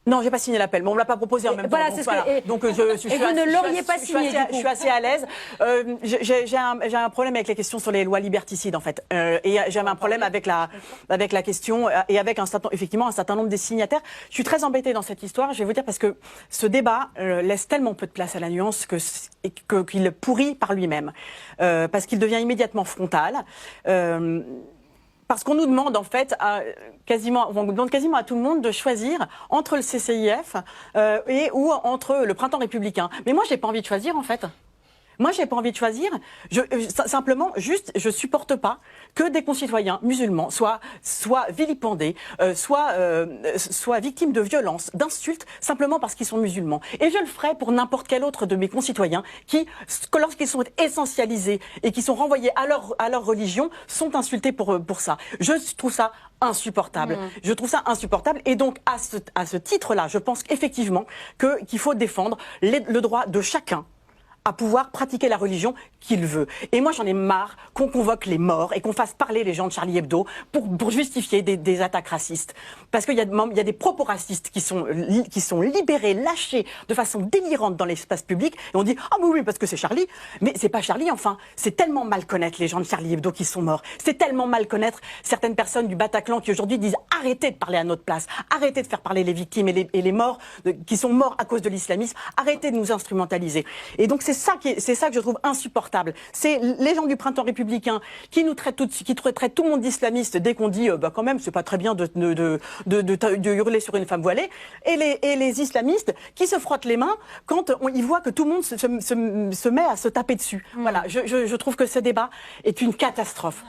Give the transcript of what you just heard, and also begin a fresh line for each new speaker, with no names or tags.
Non, j'ai pas signé l'appel, mais on me l'a pas proposé en même temps.
Voilà,
Donc,
c'est ce que,
donc
vous ne l'auriez pas signé.
Je suis assez à l'aise. J'ai un problème avec les questions sur les lois liberticides, en fait. Et j'avais un problème avec la question et avec effectivement un certain nombre des signataires. Je suis très embêtée dans cette histoire. Je vais vous dire parce que ce débat laisse tellement peu de place à la nuance qu'il pourrit par lui-même, parce qu'il devient immédiatement frontal. Parce qu'on nous demande en fait, on demande quasiment à tout le monde de choisir entre le CCIF ou entre le Printemps républicain. Mais moi, j'ai pas envie de choisir en fait. Moi, j'ai pas envie de choisir. Simplement, je supporte pas que des concitoyens musulmans soient vilipendés, soient victimes de violences, d'insultes, simplement parce qu'ils sont musulmans. Et je le ferai pour n'importe quel autre de mes concitoyens qui, lorsqu'ils sont essentialisés et qui sont renvoyés à leur religion, sont insultés pour ça. Je trouve ça insupportable. Je trouve ça insupportable. Et donc, à ce titre-là, je pense effectivement qu'il faut défendre le droit de chacun à pouvoir pratiquer la religion qu'il veut. Et moi, j'en ai marre qu'on convoque les morts et qu'on fasse parler les gens de Charlie Hebdo pour justifier des attaques racistes. Parce qu'il y a des propos racistes qui sont libérés, lâchés de façon délirante dans l'espace public. Et on dit « Ah oui, parce que c'est Charlie ». Mais c'est pas Charlie, enfin. C'est tellement mal connaître les gens de Charlie Hebdo qui sont morts. C'est tellement mal connaître certaines personnes du Bataclan qui aujourd'hui disent « Arrêtez de parler à notre place. Arrêtez de faire parler les victimes et les morts qui sont morts à cause de l'islamisme. Arrêtez de nous instrumentaliser ». Et donc, c'est ça que je trouve insupportable. C'est les gens du Printemps républicain qui traitent tout le monde d'islamiste dès qu'on dit quand même c'est pas très bien de hurler sur une femme voilée, et les islamistes qui se frottent les mains quand ils voient que tout le monde se met à se taper dessus. Voilà, je trouve que ce débat est une catastrophe.